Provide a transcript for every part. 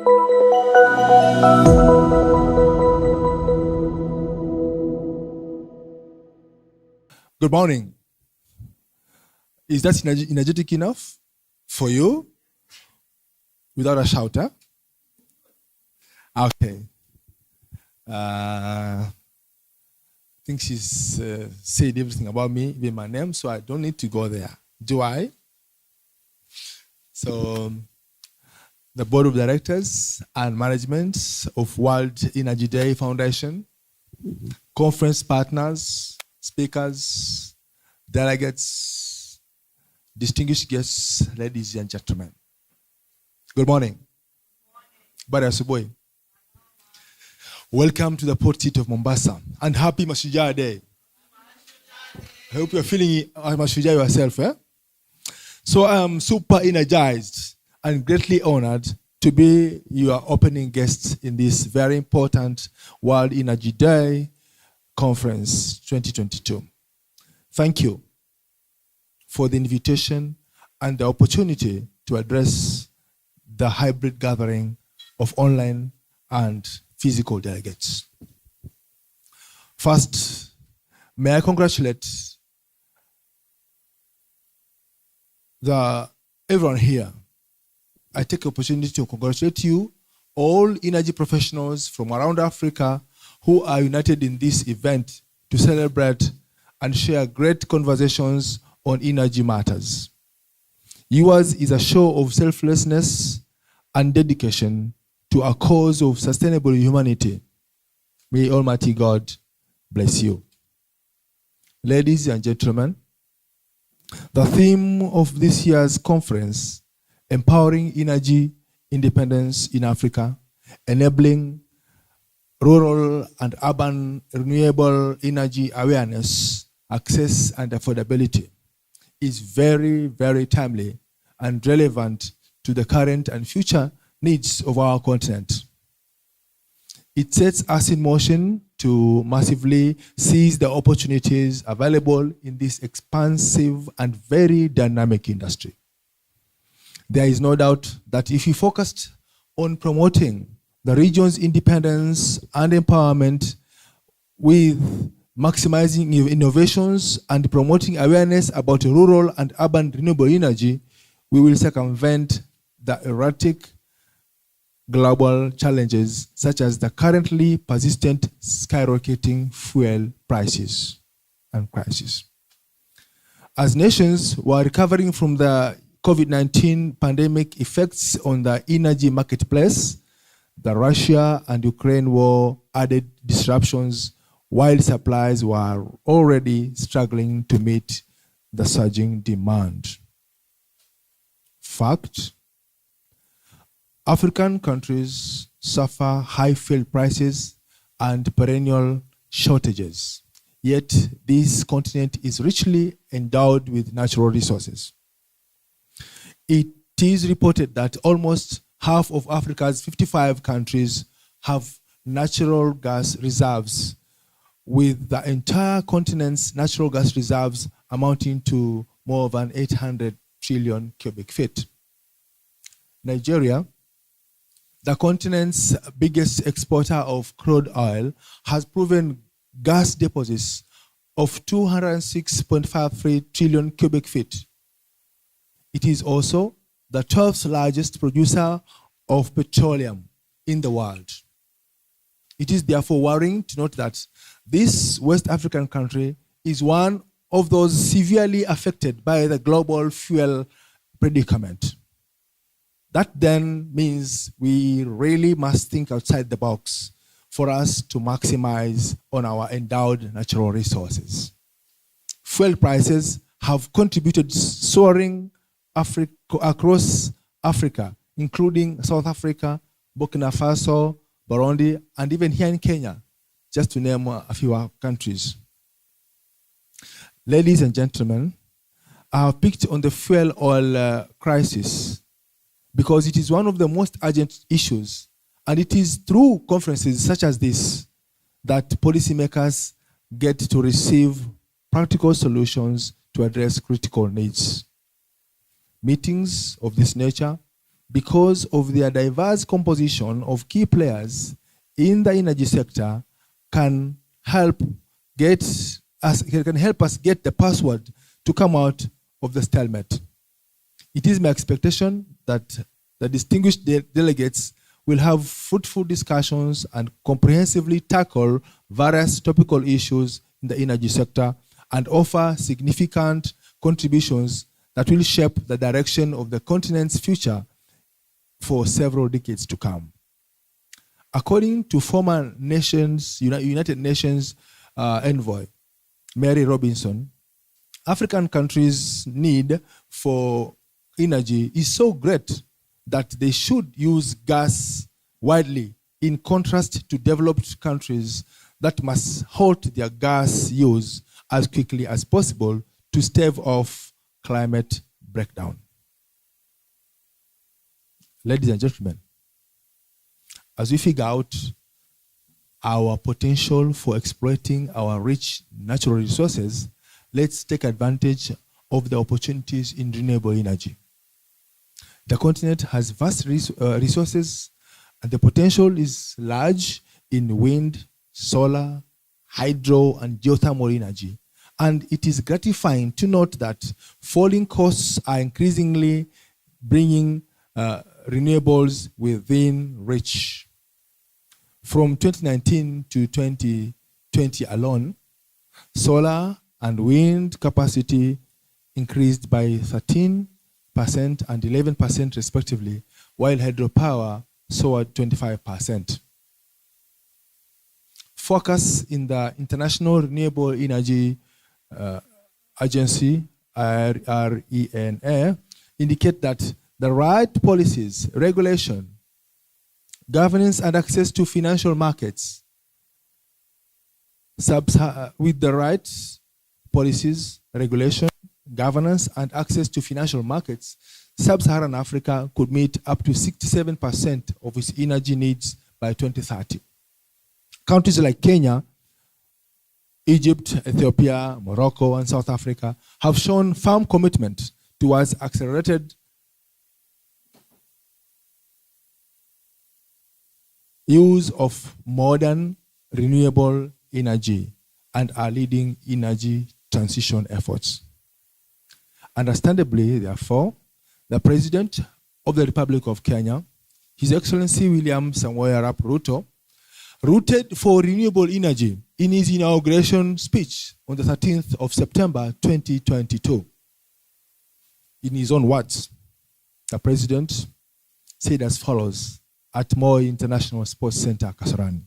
Good morning. Is that energetic enough for you? Without a shouter? Okay. I think she's said everything about me, even my name, so I don't need to go there. Do I? So, the board of directors and management of World Energy Day Foundation, conference partners, speakers, delegates, distinguished guests, ladies and gentlemen. Good morning. Bada asubuhi. Welcome to the port city of Mombasa and happy Mashujaa Day. I hope you're feeling Mashujaa yourself. So I'm super energized and greatly honored to be your opening guest in this very important World Energy Day Conference 2022. Thank you for the invitation and the opportunity to address the hybrid gathering of online and physical delegates. First, may I congratulate everyone here. I take the opportunity to congratulate you, all energy professionals from around Africa who are united in this event to celebrate and share great conversations on energy matters. Yours is a show of selflessness and dedication to a cause of sustainable humanity. May Almighty God bless you. Ladies and gentlemen, the theme of this year's conference, Empowering Energy Independence in Africa, Enabling Rural and Urban Renewable Energy Awareness, Access and Affordability, is very, very timely and relevant to the current and future needs of our continent. It sets us in motion to massively seize the opportunities available in this expansive and very dynamic industry. There is no doubt that if we focused on promoting the region's independence and empowerment with maximizing innovations and promoting awareness about rural and urban renewable energy, we will circumvent the erratic global challenges such as the currently persistent skyrocketing fuel prices and crisis. As nations were recovering from the COVID-19 pandemic effects on the energy marketplace, the Russia and Ukraine war added disruptions while supplies were already struggling to meet the surging demand. Fact, African countries suffer high fuel prices and perennial shortages, yet this continent is richly endowed with natural resources. It is reported that almost half of Africa's 55 countries have natural gas reserves, with the entire continent's natural gas reserves amounting to more than 800 trillion cubic feet. Nigeria, the continent's biggest exporter of crude oil, has proven gas deposits of 206.53 trillion cubic feet. It is also the 12th largest producer of petroleum in the world. It is therefore worrying to note that this West African country is one of those severely affected by the global fuel predicament. That then means we really must think outside the box for us to maximize on our endowed natural resources. Fuel prices have contributed soaring across Africa, including South Africa, Burkina Faso, Burundi, and even here in Kenya, just to name a few countries. Ladies and gentlemen, I have picked on the fuel oil crisis because it is one of the most urgent issues, and it is through conferences such as this that policymakers get to receive practical solutions to address critical needs. Meetings of this nature because of their diverse composition of key players in the energy sector, can help us get the password to come out of the stalemate. It is my expectation that the distinguished delegates will have fruitful discussions and comprehensively tackle various topical issues in the energy sector and offer significant contributions that will shape the direction of the continent's future for several decades to come. According to former United Nations envoy, Mary Robinson, African countries' need for energy is so great that they should use gas widely, in contrast to developed countries that must halt their gas use as quickly as possible to stave off climate breakdown. Ladies and gentlemen, as we figure out our potential for exploiting our rich natural resources, let's take advantage of the opportunities in renewable energy. The continent has vast resources, and the potential is large in wind, solar, hydro, and geothermal energy. And it is gratifying to note that falling costs are increasingly bringing renewables within reach. From 2019 to 2020 alone, solar and wind capacity increased by 13% and 11% respectively, while hydropower soared 25%. Focus in the International Renewable Energy Agency, RENA, indicate that the right policies, regulation, governance, and access to financial markets, with the right policies, regulation, governance, and access to financial markets, Sub-Saharan Africa could meet up to 67% of its energy needs by 2030. Countries like Kenya, Egypt, Ethiopia, Morocco, and South Africa have shown firm commitment towards accelerated use of modern renewable energy and are leading energy transition efforts. Understandably, therefore, the President of the Republic of Kenya, His Excellency William Samoei Arap Ruto, rooted for renewable energy in his inauguration speech on the 13th of September 2022. In his own words, the President said as follows at Moi International Sports Center, Kasarani.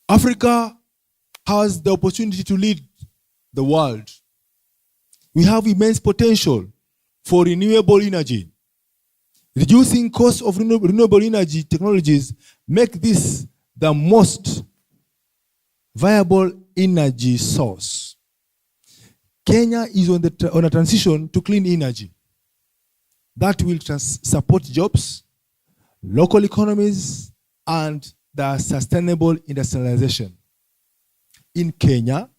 Africa has the opportunity to lead the world. We have immense potential for renewable energy. Reducing costs of renewable energy technologies make this the most viable energy source. Kenya is on a transition to clean energy that will support jobs, local economies, and the sustainable industrialization. In Kenya,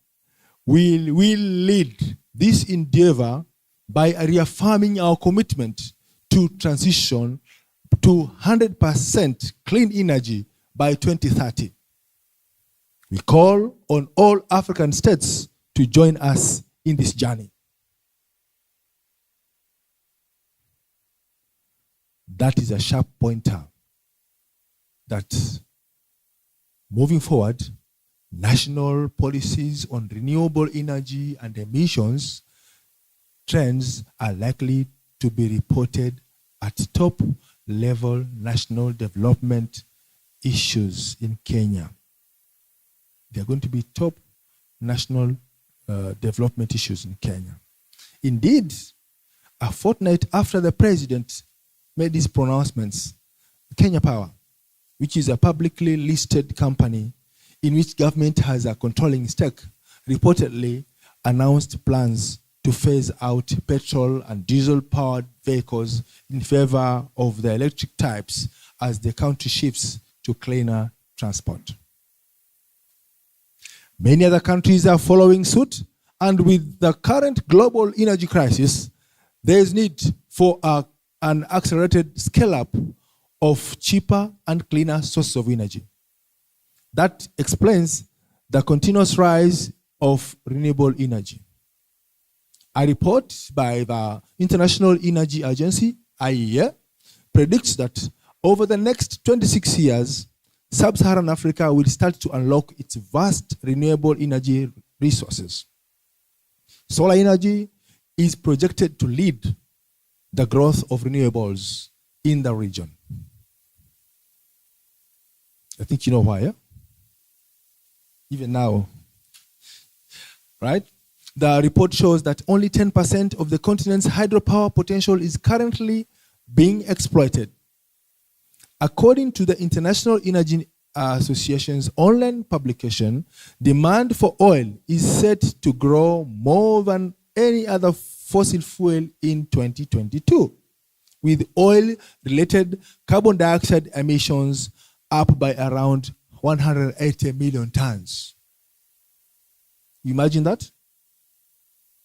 we will lead this endeavor by reaffirming our commitment to transition to 100% clean energy by 2030. We call on all African states to join us in this journey. That is a sharp pointer that moving forward, national policies on renewable energy and emissions trends are likely to be reported at top-level national development issues in Kenya. They are going to be top national development issues in Kenya. Indeed, a fortnight after the President made these pronouncements, Kenya Power, which is a publicly listed company in which government has a controlling stake, reportedly announced plans to phase out petrol and diesel-powered vehicles in favor of the electric types as the country shifts to cleaner transport. Many other countries are following suit, and with the current global energy crisis, there is need for a an accelerated scale-up of cheaper and cleaner sources of energy. That explains the continuous rise of renewable energy. A report by the International Energy Agency, IEA, predicts that over the next 26 years, Sub-Saharan Africa will start to unlock its vast renewable energy resources. Solar energy is projected to lead the growth of renewables in the region. I think you know why, yeah? Even now, right? The report shows that only 10% of the continent's hydropower potential is currently being exploited. According to the International Energy Association's online publication, demand for oil is set to grow more than any other fossil fuel in 2022, with oil-related carbon dioxide emissions up by around 180 million tons. You imagine that?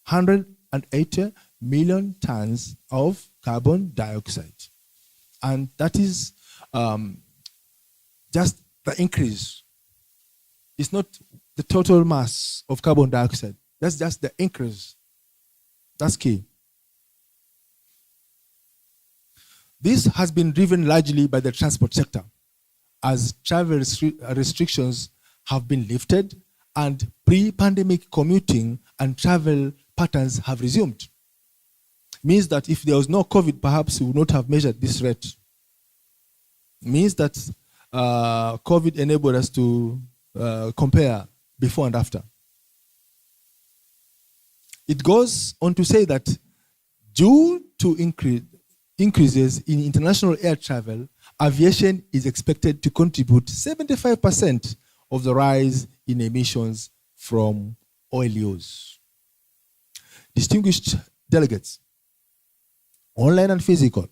180 million tons of carbon dioxide. And that is just the increase. It's not the total mass of carbon dioxide. That's just the increase. That's key. This has been driven largely by the transport sector, as travel restrictions have been lifted and pre-pandemic commuting and travel patterns have resumed. Means that if there was no COVID, perhaps we would not have measured this rate. Means that COVID enabled us to compare before and after. It goes on to say that due to increases in international air travel, aviation is expected to contribute 75% of the rise in emissions from oil use. Distinguished delegates, online and physical,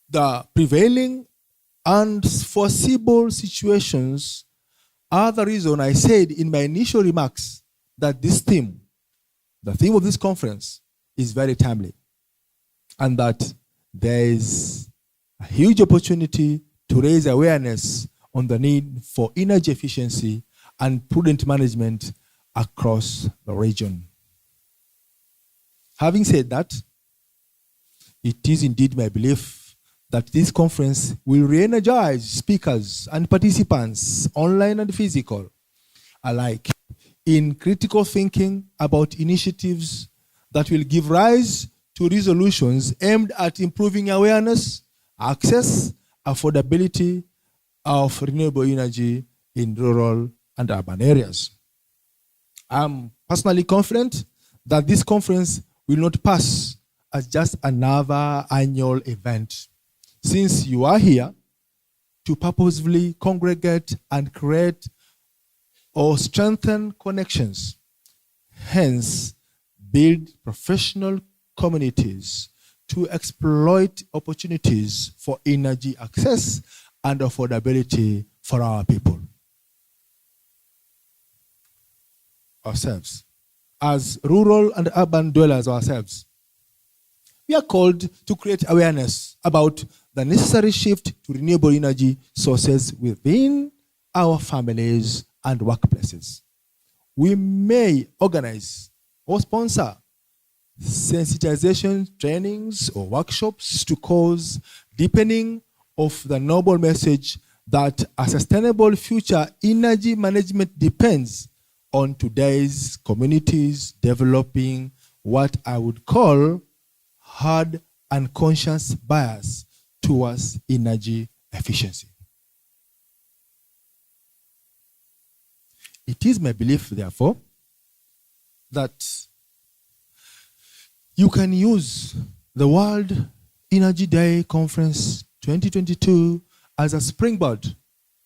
the prevailing and foreseeable situations are the reason I said in my initial remarks that this theme, the theme of this conference, is very timely, and that there is a huge opportunity to raise awareness on the need for energy efficiency and prudent management across the region. Having said that, it is indeed my belief that this conference will re-energize speakers and participants, online and physical, alike, in critical thinking about initiatives that will give rise to resolutions aimed at improving awareness, access, affordability of renewable energy in rural and urban areas. I'm personally confident that this conference will not pass as just another annual event, since you are here to purposefully congregate and create or strengthen connections, hence build professional communities to exploit opportunities for energy access and affordability for our people. Ourselves, as rural and urban dwellers ourselves, we are called to create awareness about the necessary shift to renewable energy sources within our families and workplaces. We may organize or sponsor sensitization trainings or workshops to cause deepening of the noble message that a sustainable future energy management depends on today's communities developing what I would call hard and conscious bias towards energy efficiency. It is my belief, therefore, that you can use the World Energy Day Conference 2022 as a springboard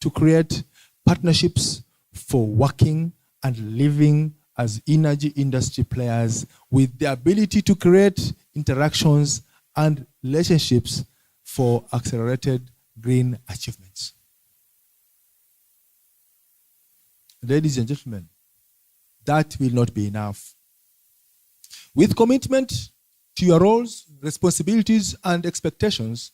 to create partnerships for working and living as energy industry players with the ability to create interactions and relationships for accelerated green achievements. Ladies and gentlemen, that will not be enough. With commitment to your roles, responsibilities, and expectations,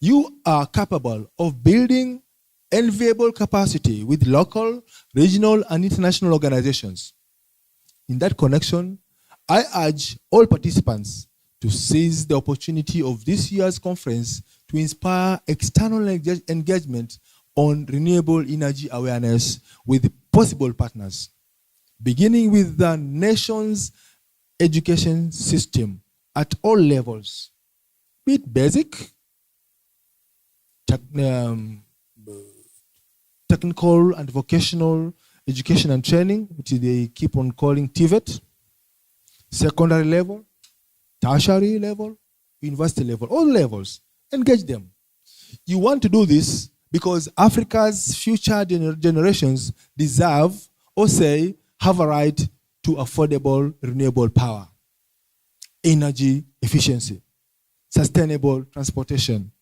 you are capable of building enviable capacity with local, regional, and international organizations. In that connection, I urge all participants to seize the opportunity of this year's conference to inspire external engagement on renewable energy awareness with possible partners, beginning with the nation's education system at all levels, be it basic, technical and vocational education and training, which they keep on calling TVET, secondary level, tertiary level, university level, all levels. Engage them. You want to do this because Africa's future generations deserve, or say, have a right to affordable renewable power, energy efficiency, sustainable transportation,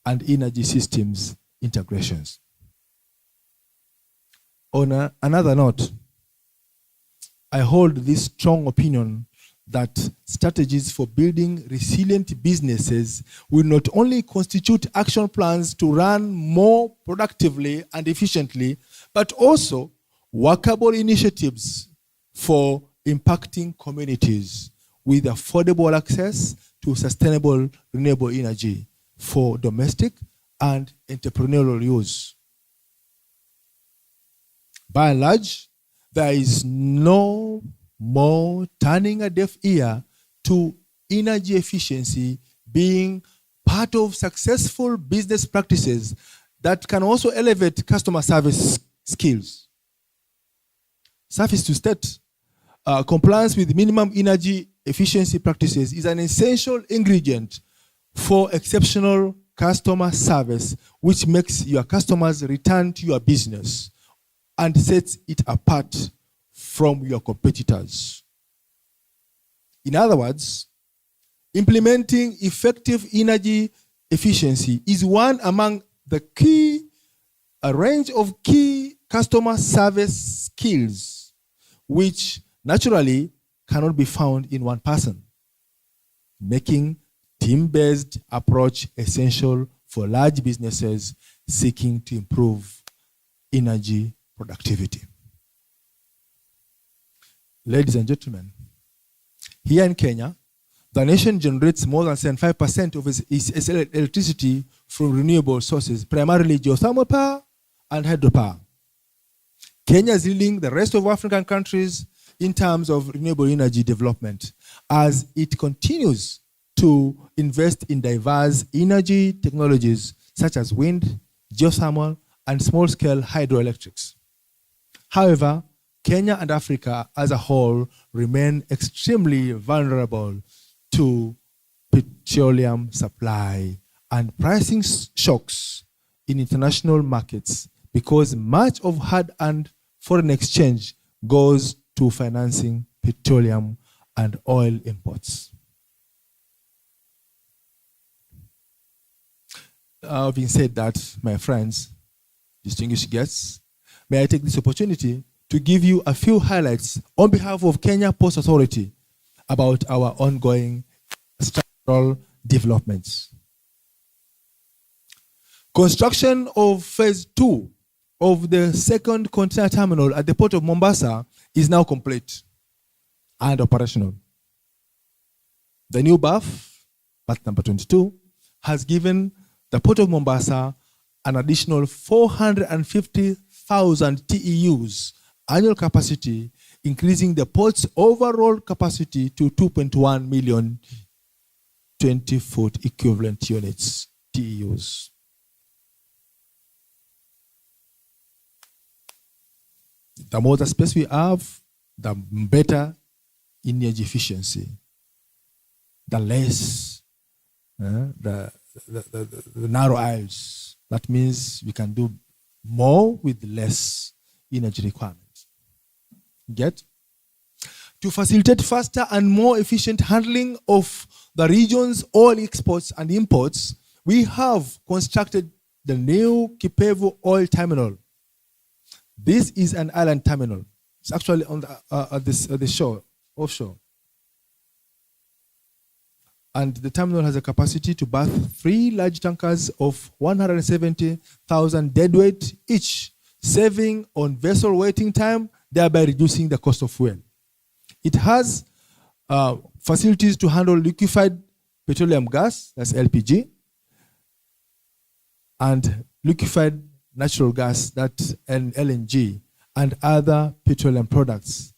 and energy systems integrations. On another note, I hold this strong opinion that strategies for building resilient businesses will not only constitute action plans to run more productively and efficiently, but also workable initiatives for impacting communities with affordable access to sustainable renewable energy for domestic and entrepreneurial use. By and large, there is no more turning a deaf ear to energy efficiency being part of successful business practices that can also elevate customer service skills. Suffice to state, compliance with minimum energy efficiency practices is an essential ingredient for exceptional customer service, which makes your customers return to your business and sets it apart from your competitors. In other words, implementing effective energy efficiency is one among a range of key customer service skills, which naturally cannot be found in one person, making team-based approach essential for large businesses seeking to improve energy productivity. Ladies and gentlemen, here in Kenya, the nation generates more than 75% of its electricity from renewable sources, primarily geothermal power and hydropower. Kenya is leading the rest of African countries in terms of renewable energy development as it continues to invest in diverse energy technologies such as wind, geothermal, and small-scale hydroelectrics. However, Kenya and Africa as a whole remain extremely vulnerable to petroleum supply and pricing shocks in international markets because much of hard-earned foreign exchange goes to financing petroleum and oil imports. Having said that, my friends, distinguished guests, may I take this opportunity to give you a few highlights on behalf of Kenya Post Authority about our ongoing structural developments. Construction of phase 2 of the second container terminal at the port of Mombasa is now complete and operational. The new berth, berth number 22, has given the port of Mombasa an additional 450,000 TEUs annual capacity, increasing the port's overall capacity to 2.1 million 20-foot equivalent units, TEUs. The more the space we have, the better energy efficiency, the less the narrow aisles. That means we can do more with less energy requirements. Get? To facilitate faster and more efficient handling of the region's oil exports and imports, we have constructed the new Kipevu oil terminal. This is an island terminal. It's actually on the shore, offshore. And the terminal has a capacity to berth 3 large tankers of 170,000 deadweight each, saving on vessel waiting time, thereby reducing the cost of fuel. It has facilities to handle liquefied petroleum gas, that's LPG, and liquefied natural gas, that's LNG, and other petroleum products.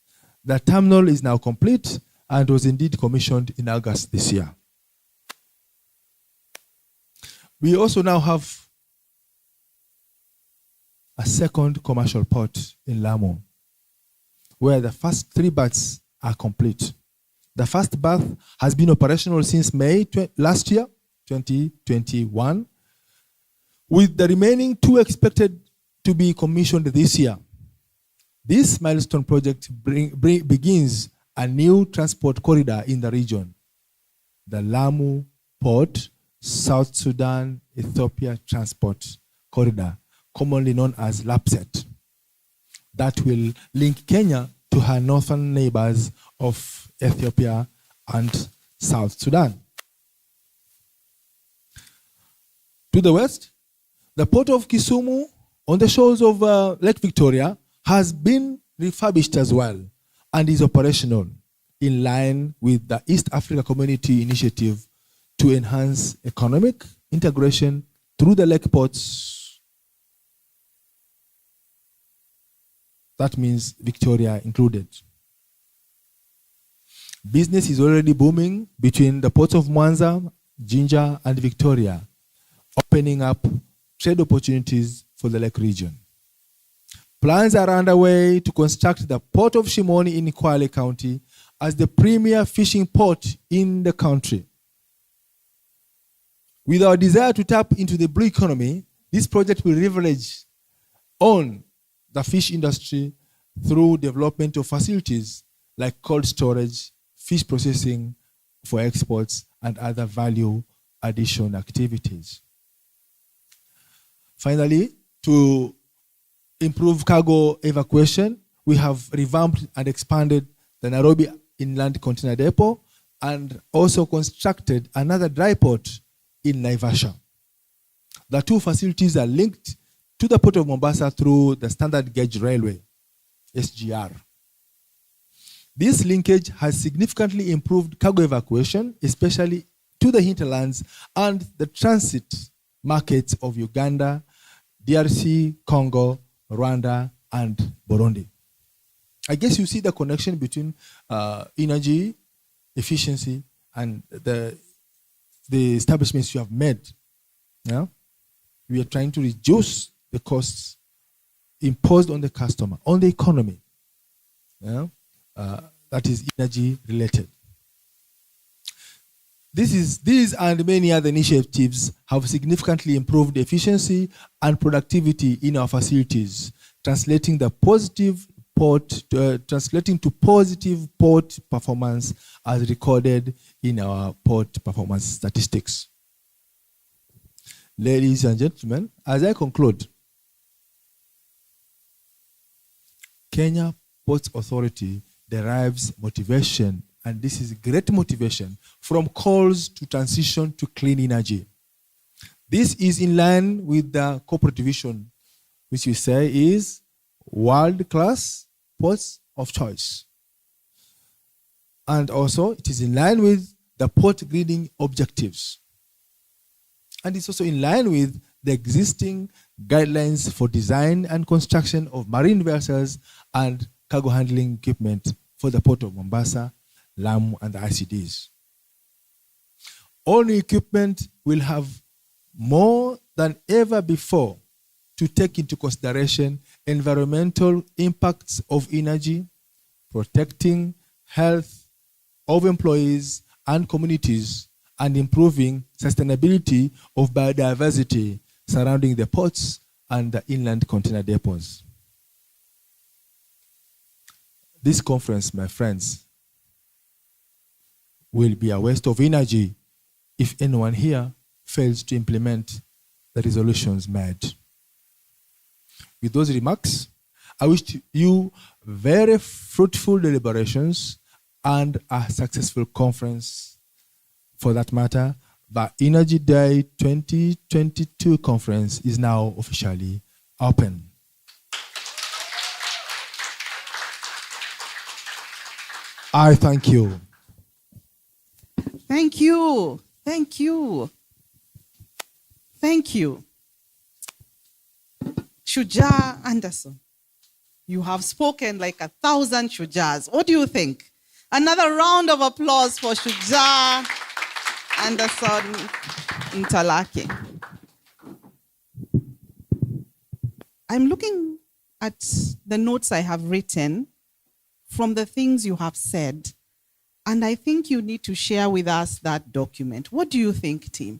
The terminal is now complete and was indeed commissioned in August this year. We also now have a second commercial port in Lamu, where the first 3 berths are complete. The first berth has been operational since May last year, 2021, with the remaining 2 expected to be commissioned this year. This milestone project begins a new transport corridor in the region, the Lamu Port, South Sudan, Ethiopia Transport Corridor, commonly known as LAPSET, that will link Kenya to her northern neighbors of Ethiopia and South Sudan. To the west, the port of Kisumu on the shores of Lake Victoria has been refurbished as well and is operational in line with the East Africa Community Initiative to enhance economic integration through the lake ports. That means Victoria included. Business is already booming between the ports of Mwanza, Jinja, and Victoria, opening up trade opportunities for the lake region. Plans are underway to construct the port of Shimoni in Kwale County as the premier fishing port in the country. With our desire to tap into the blue economy, this project will leverage on the fish industry through development of facilities like cold storage, fish processing for exports, and other value addition activities. Finally, to improve cargo evacuation, we have revamped and expanded the Nairobi Inland Container Depot and also constructed another dry port in Naivasha. The 2 facilities are linked to the port of Mombasa through the standard gauge railway, SGR. This linkage has significantly improved cargo evacuation, especially to the hinterlands and the transit markets of Uganda, DRC, Congo, Rwanda, and Burundi. I guess you see the connection between energy, efficiency, and the establishments you have made. Yeah? We are trying to reduce the costs imposed on the customer, on the economy. Yeah? That is energy related. These and many other initiatives have significantly improved efficiency and productivity in our facilities, translating to positive port performance as recorded in our port performance statistics. Ladies and gentlemen, as I conclude, Kenya Ports Authority derives motivation, and this is great motivation, from calls to transition to clean energy. This is in line with the corporate vision, which we say is world-class ports of choice. And also, it is in line with the port greening objectives. And it's also in line with the existing guidelines for design and construction of marine vessels and cargo handling equipment for the port of Mombasa, Lamu, and the ICDs. All new equipment will have more than ever before to take into consideration environmental impacts of energy, protecting health of employees and communities, and improving sustainability of biodiversity surrounding the ports and the inland container depots. This conference, my friends, will be a waste of energy if anyone here fails to implement the resolutions made. With those remarks, I wish you very fruitful deliberations and a successful conference. for that matter. The Energy Day 2022 conference is now officially open. I thank you. Thank you. Thank you. Thank you. Shujaa Anderson, you have spoken like 1,000 Shujaas. What do you think? Another round of applause for Shujaa Anderson Mtalaki. I'm looking at the notes I have written from the things you have said, and I think you need to share with us that document. What do you think, team?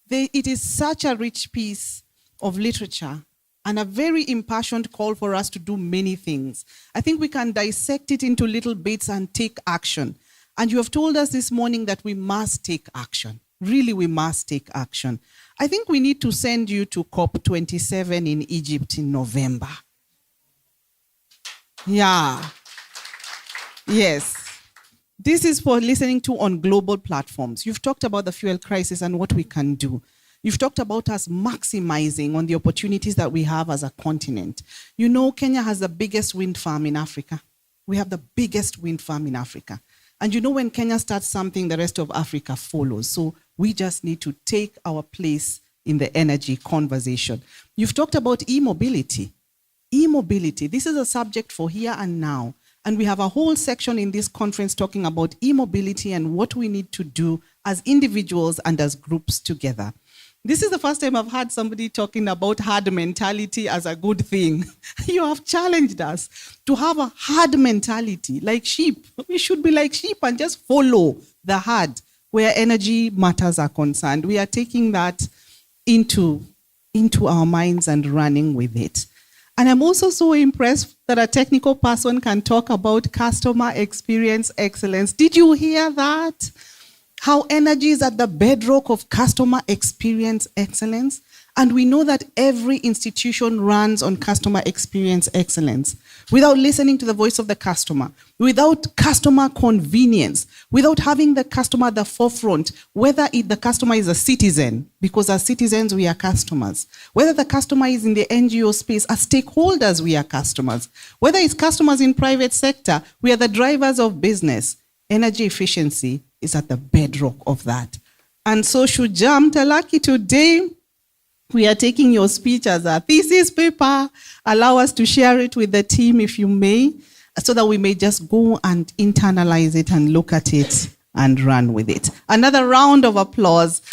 It is such a rich piece of literature and a very impassioned call for us to do many things. I think we can dissect it into little bits and take action. And you have told us this morning that we must take action. Really, we must take action. I think we need to send you to COP27 in Egypt in November. Yeah. Yes. This is for listening to on global platforms. You've talked about the fuel crisis and what we can do. You've talked about us maximizing on the opportunities that we have as a continent. You know, Kenya has the biggest wind farm in Africa. We have the biggest wind farm in Africa. And you know, when Kenya starts something, the rest of Africa follows. So we just need to take our place in the energy conversation. You've talked about e-mobility. E-mobility, this is a subject for here and now. And we have a whole section in this conference talking about e-mobility and what we need to do as individuals and as groups together. This is the first time I've heard somebody talking about herd mentality as a good thing. You have challenged us to have a herd mentality, like sheep. We should be like sheep and just follow the herd where energy matters are concerned. We are taking that into our minds and running with it. And I'm also so impressed that a technical person can talk about customer experience excellence. Did you hear that? How energy is at the bedrock of customer experience excellence. And we know that every institution runs on customer experience excellence. Without listening to the voice of the customer, without customer convenience, without having the customer at the forefront, whether the customer is a citizen, because as citizens we are customers, whether the customer is in the NGO space, as stakeholders we are customers, whether it's customers in private sector, we are the drivers of business. Energy efficiency is at the bedrock of that. And so Shujaa Mtalaki, today, we are taking your speech as a thesis paper. Allow us to share it with the team, if you may, so that we may just go and internalize it and look at it and run with it. Another round of applause.